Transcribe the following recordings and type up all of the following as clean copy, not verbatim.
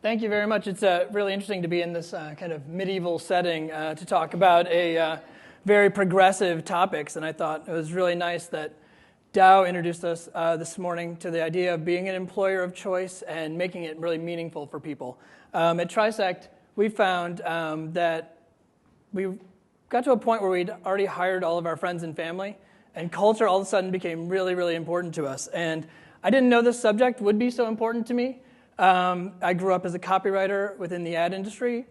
Thank you very much. It's really interesting to be in this kind of medieval setting to talk about a very progressive topics, and I thought it was really nice that Dow introduced us this morning to the idea of being an employer of choice and making it really meaningful for people. At Trisect, we found that we got to a point where we'd already hired all of our friends and family, and culture all of a sudden became really, really important to us. And I didn't know this subject would be so important to me. I grew up as a copywriter within the ad industry,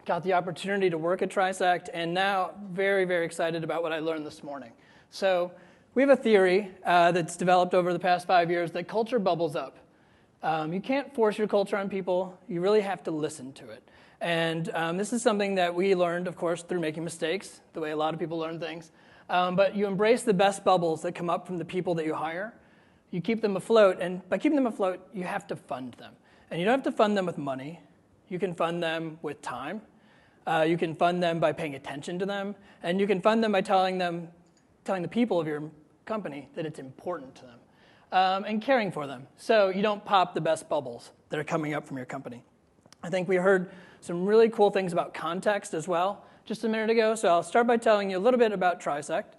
got the opportunity to work at Trisect, and now very, very excited about what I learned this morning. So we have a theory that's developed over the past 5 years that culture bubbles up. You can't force your culture on people. You really have to listen to it. And this is something that we learned, of course, through making mistakes, the way a lot of people learn things. But you embrace the best bubbles that come up from the people that you hire. You keep them afloat, and by keeping them afloat, you have to fund them. And you don't have to fund them with money. You can fund them with time. You can fund them by paying attention to them. And you can fund them by telling the people of your company that it's important to them and caring for them. So you don't pop the best bubbles that are coming up from your company. I think we heard some really cool things about context as well just a minute ago. So I'll start by telling you a little bit about Trisect.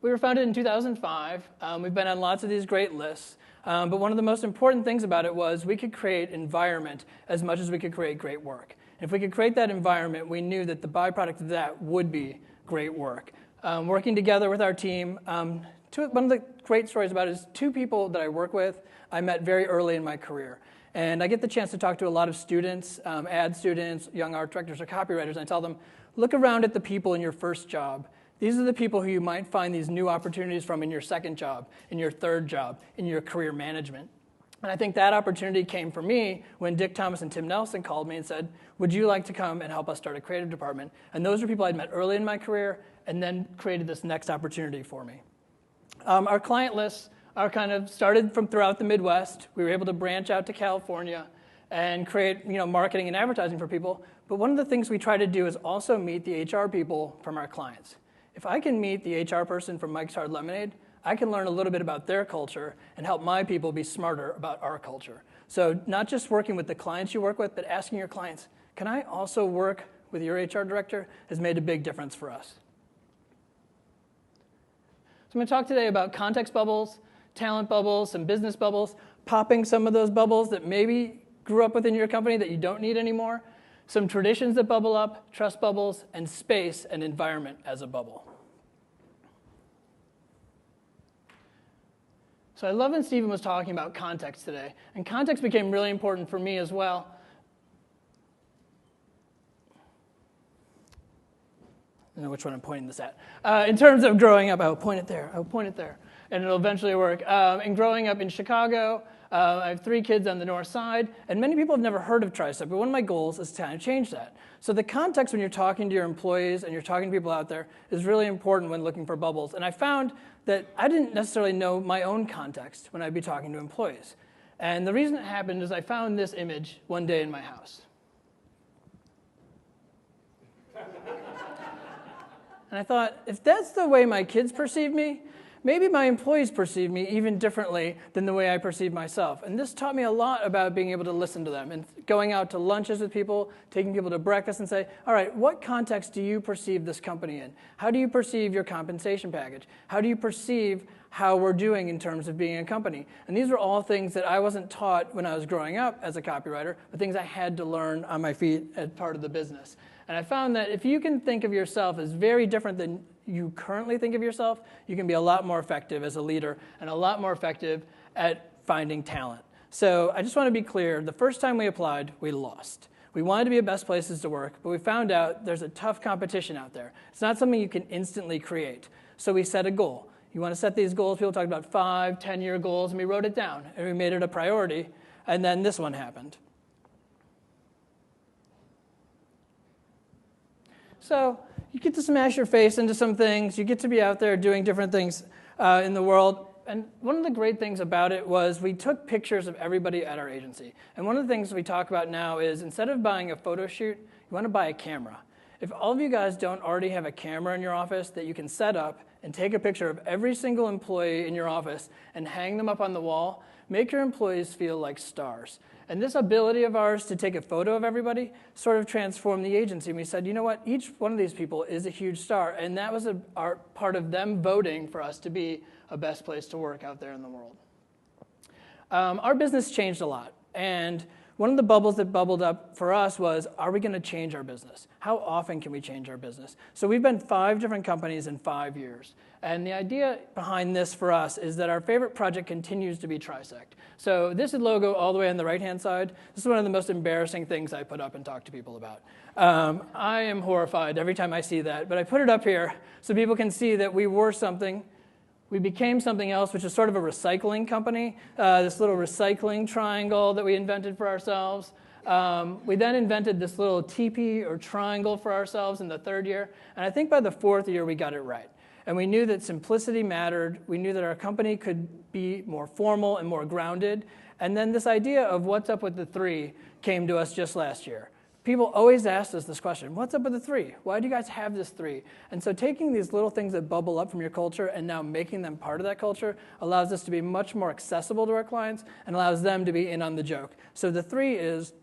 We were founded in 2005. We've been on lots of these great lists. But one of the most important things about it was we could create environment as much as we could create great work. And if we could create that environment, we knew that the byproduct of that would be great work. Working together with our team, one of the great stories about it is two people that I work with I met very early in my career. And I get the chance to talk to a lot of students, ad students, young art directors, or copywriters, and I tell them, look around at the people in your first job. These are the people who you might find these new opportunities from in your second job, in your third job, in your career management. And I think that opportunity came for me when Dick Thomas and Tim Nelson called me and said, would you like to come and help us start a creative department? And those are people I'd met early in my career and then created this next opportunity for me. Our client lists are kind of started from throughout the Midwest. We were able to branch out to California and create marketing and advertising for people. But one of the things we try to do is also meet the HR people from our clients. If I can meet the HR person from Mike's Hard Lemonade, I can learn a little bit about their culture and help my people be smarter about our culture. So not just working with the clients you work with, but asking your clients, can I also work with your HR director, has made a big difference for us. So I'm going to talk today about context bubbles, talent bubbles, some business bubbles, popping some of those bubbles that maybe grew up within your company that you don't need anymore, some traditions that bubble up, trust bubbles, and space and environment as a bubble. So I love when Stephen was talking about context today, and context became really important for me as well. I don't know which one I'm pointing this at. In terms of growing up, I'll point it there, and it'll eventually work. And growing up in Chicago, I have 3 kids on the north side, and many people have never heard of Trisect, but one of my goals is to kind of change that. So the context when you're talking to your employees and you're talking to people out there is really important when looking for bubbles. And I found that I didn't necessarily know my own context when I'd be talking to employees. And the reason it happened is I found this image one day in my house. And I thought, if that's the way my kids perceive me, maybe my employees perceive me even differently than the way I perceive myself. And this taught me a lot about being able to listen to them and going out to lunches with people, taking people to breakfast and say, all right, what context do you perceive this company in? How do you perceive your compensation package? How do you perceive how we're doing in terms of being a company? And these were all things that I wasn't taught when I was growing up as a copywriter, but things I had to learn on my feet as part of the business. And I found that if you can think of yourself as very different than you currently think of yourself, you can be a lot more effective as a leader and a lot more effective at finding talent. So I just want to be clear, the first time we applied, we lost. We wanted to be the best places to work, but we found out there's a tough competition out there. It's not something you can instantly create. So we set a goal. You want to set these goals, people talk about 5, 10-year goals, and we wrote it down, and we made it a priority, and then this one happened. So you get to smash your face into some things. You get to be out there doing different things in the world. And one of the great things about it was we took pictures of everybody at our agency. And one of the things we talk about now is instead of buying a photo shoot, you want to buy a camera. If all of you guys don't already have a camera in your office that you can set up and take a picture of every single employee in your office and hang them up on the wall, make your employees feel like stars. And this ability of ours to take a photo of everybody sort of transformed the agency. And we said, you know what, each one of these people is a huge star. And that was our part of them voting for us to be a best place to work out there in the world. Our business changed a lot. And one of the bubbles that bubbled up for us was, are we going to change our business? How often can we change our business? So we've been 5 different companies in 5 years. And the idea behind this for us is that our favorite project continues to be Trisect. So this logo all the way on the right-hand side, this is one of the most embarrassing things I put up and talk to people about. I am horrified every time I see that, but I put it up here so people can see that we were something. We became something else, which is sort of a recycling company, this little recycling triangle that we invented for ourselves. We then invented this little teepee or triangle for ourselves in the 3rd year. And I think by the 4th year, we got it right. And we knew that simplicity mattered. We knew that our company could be more formal and more grounded. And then this idea of what's up with the 3 came to us just last year. People always asked us this question, what's up with the 3? Why do you guys have this 3? And so taking these little things that bubble up from your culture and now making them part of that culture allows us to be much more accessible to our clients and allows them to be in on the joke. So the 3 is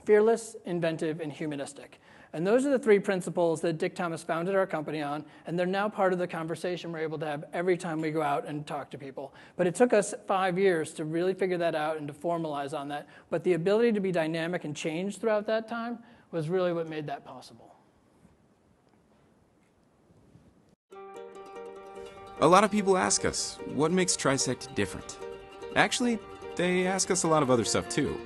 fearless, inventive, and humanistic. And those are the 3 principles that Dick Thomas founded our company on, and they're now part of the conversation we're able to have every time we go out and talk to people. But it took us 5 years to really figure that out and to formalize on that. But the ability to be dynamic and change throughout that time was really what made that possible. A lot of people ask us, what makes Trisect different? Actually, they ask us a lot of other stuff too.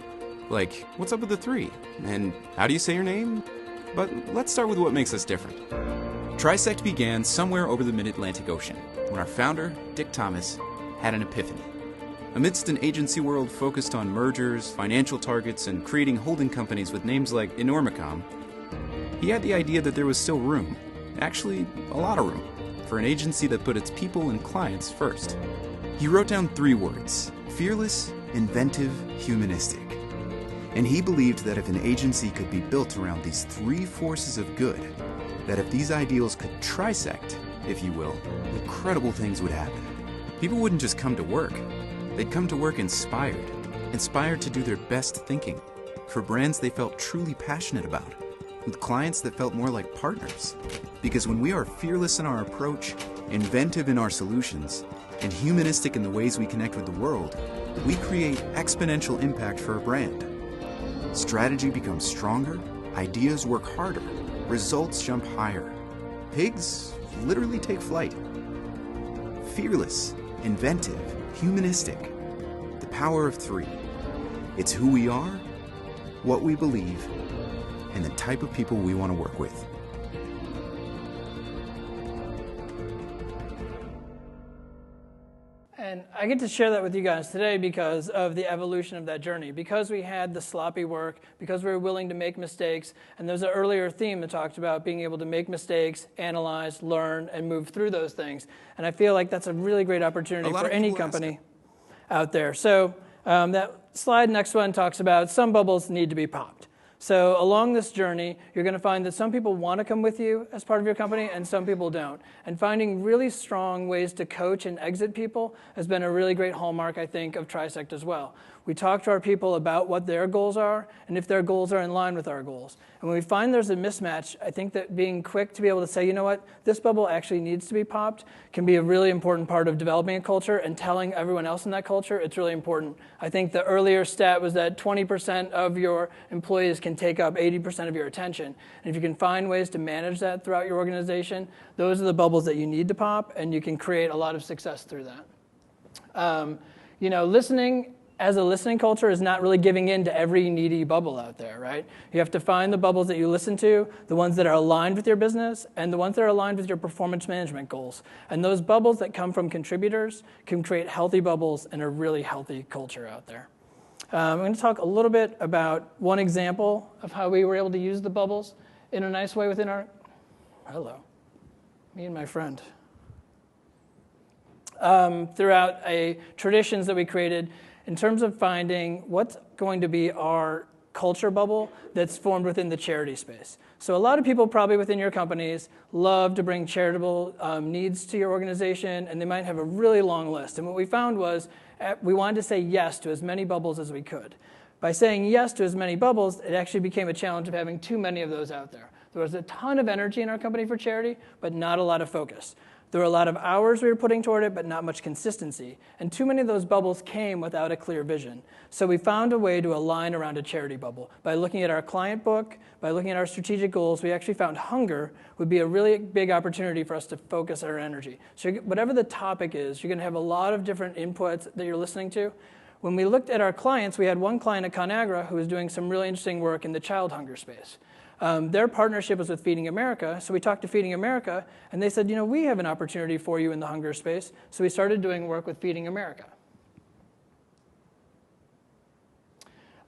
Like, what's up with the 3? And how do you say your name? But let's start with what makes us different. Trisect began somewhere over the mid-Atlantic Ocean, when our founder, Dick Thomas, had an epiphany. Amidst an agency world focused on mergers, financial targets, and creating holding companies with names like Enormicom, he had the idea that there was still room, actually a lot of room, for an agency that put its people and clients first. He wrote down 3 words: fearless, inventive, humanistic. And he believed that if an agency could be built around these 3 forces of good, that if these ideals could trisect, if you will, incredible things would happen. People wouldn't just come to work. They'd come to work inspired to do their best thinking, for brands they felt truly passionate about, with clients that felt more like partners. Because when we are fearless in our approach, inventive in our solutions, and humanistic in the ways we connect with the world, we create exponential impact for a brand. Strategy becomes stronger, ideas work harder, results jump higher. Pigs literally take flight. Fearless, inventive, humanistic. The power of 3. It's who we are, what we believe, and the type of people we want to work with. And I get to share that with you guys today because of the evolution of that journey. Because we had the sloppy work, because we were willing to make mistakes, and there's an earlier theme that talked about being able to make mistakes, analyze, learn, and move through those things. And I feel like that's a really great opportunity for any company out there. So that slide next one talks about some bubbles need to be popped. So along this journey, you're going to find that some people want to come with you as part of your company and some people don't. And finding really strong ways to coach and exit people has been a really great hallmark, I think, of Trisect as well. We talk to our people about what their goals are and if their goals are in line with our goals. And when we find there's a mismatch, I think that being quick to be able to say, you know what, this bubble actually needs to be popped can be a really important part of developing a culture and telling everyone else in that culture it's really important. I think the earlier stat was that 20% of your employees can take up 80% of your attention. And if you can find ways to manage that throughout your organization, those are the bubbles that you need to pop, and you can create a lot of success through that. Listening as a listening culture is not really giving in to every needy bubble out there, right? You have to find the bubbles that you listen to, the ones that are aligned with your business, and the ones that are aligned with your performance management goals. And those bubbles that come from contributors can create healthy bubbles and a really healthy culture out there. I'm going to talk a little bit about one example of how we were able to use the bubbles in a nice way within our... Hello. Me and my friend. Throughout traditions that we created in terms of finding what's going to be our culture bubble that's formed within the charity space. So a lot of people probably within your companies love to bring charitable needs to your organization, and they might have a really long list. And what we found was we wanted to say yes to as many bubbles as we could. By saying yes to as many bubbles, it actually became a challenge of having too many of those out there. There was a ton of energy in our company for charity, but not a lot of focus. There were a lot of hours we were putting toward it, but not much consistency. And too many of those bubbles came without a clear vision. So we found a way to align around a charity bubble. By looking at our client book, by looking at our strategic goals, we actually found hunger would be a really big opportunity for us to focus our energy. So whatever the topic is, you're going to have a lot of different inputs that you're listening to. When we looked at our clients, we had one client at ConAgra who was doing some really interesting work in the child hunger space. Their partnership was with Feeding America, so we talked to Feeding America, and they said, we have an opportunity for you in the hunger space, so we started doing work with Feeding America.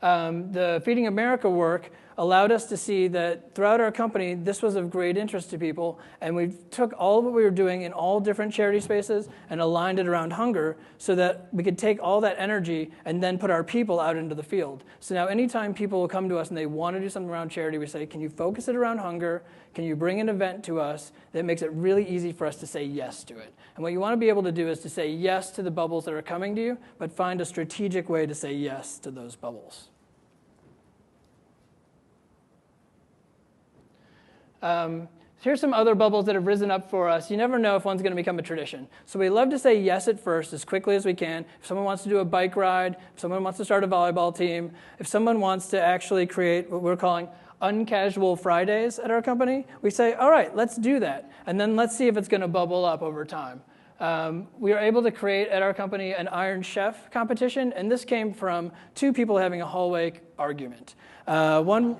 The Feeding America work allowed us to see that throughout our company, this was of great interest to people, and we took all of what we were doing in all different charity spaces and aligned it around hunger so that we could take all that energy and then put our people out into the field. So now anytime people will come to us and they want to do something around charity, we say, can you focus it around hunger? Can you bring an event to us that makes it really easy for us to say yes to it? And what you want to be able to do is to say yes to the bubbles that are coming to you, but find a strategic way to say yes to those bubbles. Here's some other bubbles that have risen up for us. You never know if one's going to become a tradition. So we love to say yes at first as quickly as we can. If someone wants to do a bike ride, if someone wants to start a volleyball team, if someone wants to actually create what we're calling uncasual Fridays at our company, we say, all right, let's do that. And then let's see if it's going to bubble up over time. We were able to create at our company an Iron Chef competition, and this came from two people having a hallway argument. One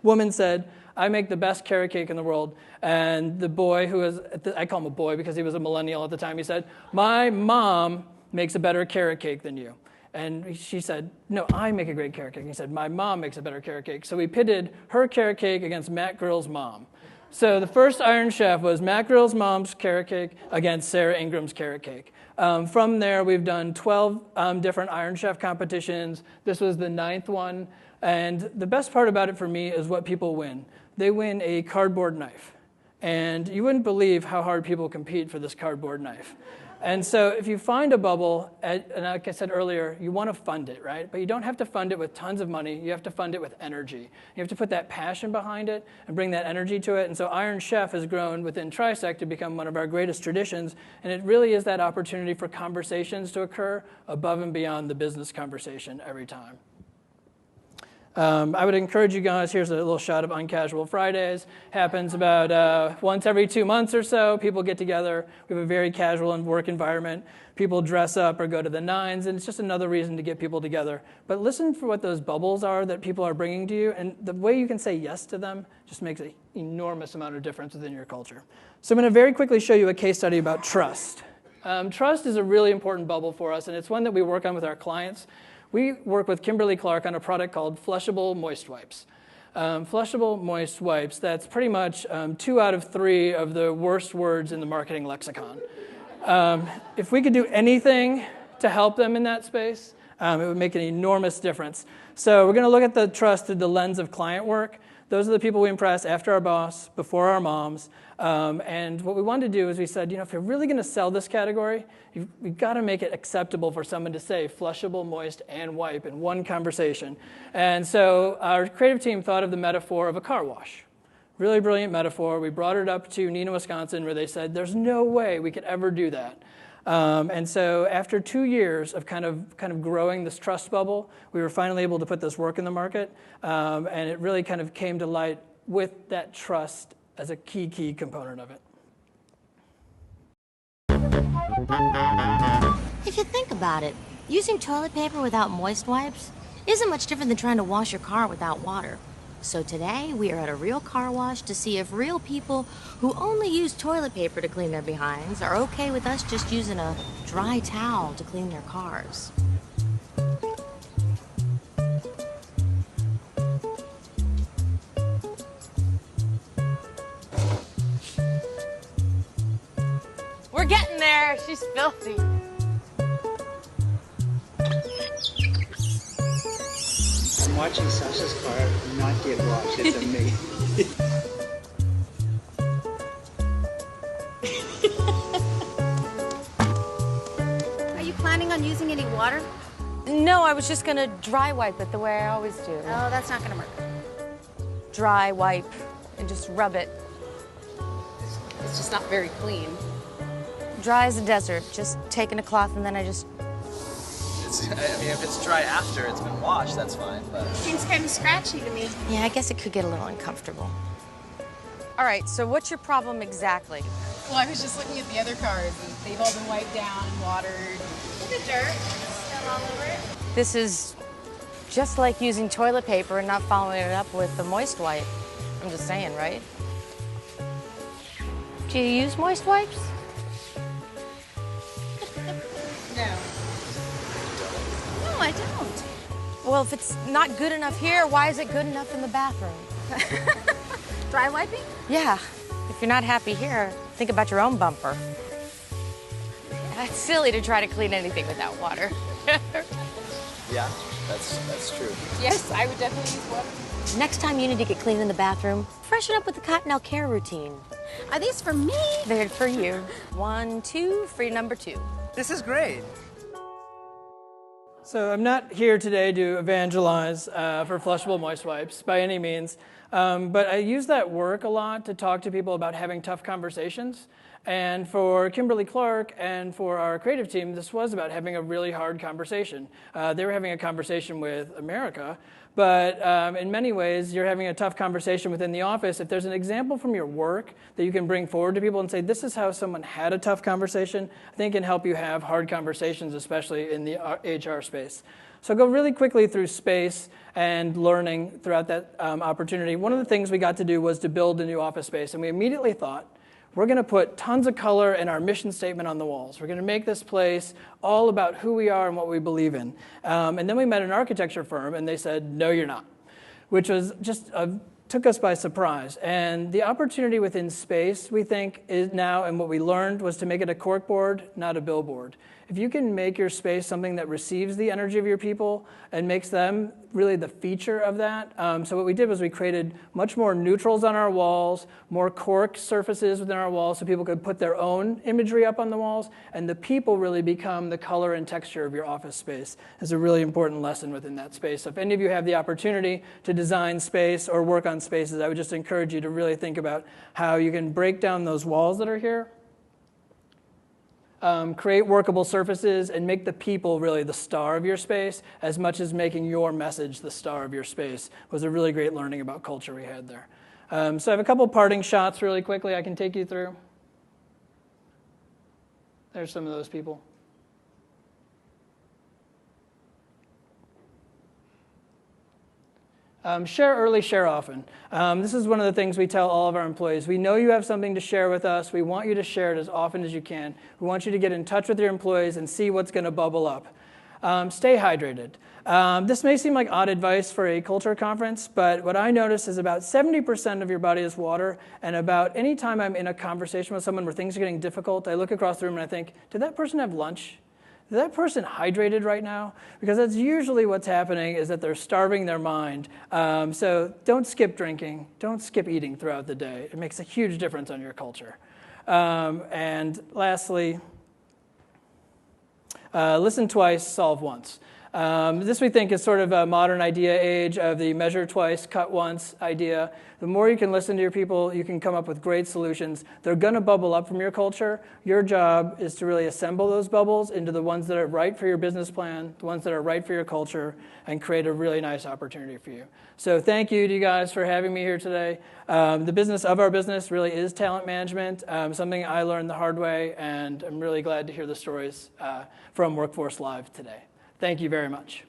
woman said, I make the best carrot cake in the world. And the boy who was, I call him a boy because he was a millennial at the time, he said, my mom makes a better carrot cake than you. And she said, no, I make a great carrot cake. And he said, my mom makes a better carrot cake. So we pitted her carrot cake against Matt Grill's mom. So the first Iron Chef was Matt Grill's mom's carrot cake against Sarah Ingram's carrot cake. From there, we've done 12 different Iron Chef competitions. This was the 9th one. And the best part about it for me is what people win. They win a cardboard knife. And you wouldn't believe how hard people compete for this cardboard knife. And so if you find a bubble, and like I said earlier, you want to fund it, right? But you don't have to fund it with tons of money. You have to fund it with energy. You have to put that passion behind it and bring that energy to it. And so Iron Chef has grown within Trisect to become one of our greatest traditions. And it really is that opportunity for conversations to occur above and beyond the business conversation every time. I would encourage you guys, here's a little shot of Uncasual Fridays. Happens about once every 2 months or so. People get together. We have a very casual work environment. People dress up or go to the nines, and it's just another reason to get people together. But listen for what those bubbles are that people are bringing to you, and the way you can say yes to them just makes an enormous amount of difference within your culture. So I'm going to very quickly show you a case study about trust. Trust is a really important bubble for us, and it's one that we work on with our clients. We work with Kimberly-Clark on a product called Flushable Moist Wipes. Flushable Moist Wipes, that's pretty much 2 out of 3 of the worst words in the marketing lexicon. If we could do anything to help them in that space, it would make an enormous difference. So we're going to look at the trust through the lens of client work. Those are the people we impress after our boss, before our moms. And what we wanted to do is we said, if you're really going to sell this category, we've got to make it acceptable for someone to say flushable, moist, and wipe in one conversation. And so our creative team thought of the metaphor of a car wash. Really brilliant metaphor. We brought it up to Neenah, Wisconsin, where they said, there's no way we could ever do that. And so after 2 years of kind of growing this trust bubble, we were finally able to put this work in the market. And it really kind of came to light with that trust as a key component of it. If you think about it, using toilet paper without moist wipes isn't much different than trying to wash your car without water. So today, we are at a real car wash to see if real people who only use toilet paper to clean their behinds are okay with us just using a dry towel to clean their cars. We're getting there. She's filthy. I'm watching Sasha's car not get washed. It's amazing. Are you planning on using any water? No, I was just gonna dry wipe it the way I always do. Oh, that's not gonna work. Dry wipe and just rub it. It's just not very clean. Dry as a desert. Just taking a cloth and then I just... I mean, if it's dry after it's been washed, that's fine, but... Seems kind of scratchy to me. Yeah, I guess it could get a little uncomfortable. All right, so what's your problem exactly? Well, I was just looking at the other cars, and they've all been wiped down and watered. Look at dirt. Still all over it. This is just like using toilet paper and not following it up with the moist wipe. I'm just saying, right? Do you use moist wipes? No. No, I don't. Well, if it's not good enough here, why is it good enough in the bathroom? Dry wiping? Yeah, if you're not happy here, think about your own bumper. It's silly to try to clean anything without water. Yeah, that's true. Yes, I would definitely use water. Next time you need to get clean in the bathroom, freshen up with the Cottonelle care routine. Are these for me? They're for you. 1, 2, for your number 2. This is great. So I'm not here today to evangelize for flushable moist wipes by any means, but I use that work a lot to talk to people about having tough conversations. And for Kimberly Clark and for our creative team, this was about having a really hard conversation. They were having a conversation with America, but in many ways, you're having a tough conversation within the office. If there's an example from your work that you can bring forward to people and say, this is how someone had a tough conversation, I think it can help you have hard conversations, especially in the HR space. So I'll go really quickly through space and learning throughout that opportunity. One of the things we got to do was to build a new office space, and we immediately thought, we're going to put tons of color and our mission statement on the walls. We're going to make this place all about who we are and what we believe in. And then we met an architecture firm, and they said, no, you're not, which was just took us by surprise. And the opportunity within space, we think, is now, and what we learned was to make it a corkboard, not a billboard. If you can make your space something that receives the energy of your people and makes them really the feature of that. So what we did was we created much more neutrals on our walls, more cork surfaces within our walls so people could put their own imagery up on the walls, and the people really become the color and texture of your office space. It's a really important lesson within that space. So if any of you have the opportunity to design space or work on spaces, I would just encourage you to really think about how you can break down those walls that are here, create workable surfaces, and make the people really the star of your space as much as making your message the star of your space. It was a really great learning about culture we had there. So I have a couple parting shots really quickly I can take you through. There's some of those people. Share early, share often. This is one of the things we tell all of our employees. We know you have something to share with us. We want you to share it as often as you can. We want you to get in touch with your employees and see what's going to bubble up. Stay hydrated. This may seem like odd advice for a culture conference, but what I notice is about 70% of your body is water, and about any time I'm in a conversation with someone where things are getting difficult, I look across the room and I think, did that person have lunch? Is that person hydrated right now? Because that's usually what's happening, is that they're starving their mind. So don't skip drinking. Don't skip eating throughout the day. It makes a huge difference on your culture. And lastly, listen twice, solve once. This we think is sort of a modern idea age of the measure twice, cut once idea. The more you can listen to your people, you can come up with great solutions. They're going to bubble up from your culture. Your job is to really assemble those bubbles into the ones that are right for your business plan, the ones that are right for your culture, and create a really nice opportunity for you. So thank you to you guys for having me here today. The business of our business really is talent management, something I learned the hard way, and I'm really glad to hear the stories from Workforce Live today. Thank you very much.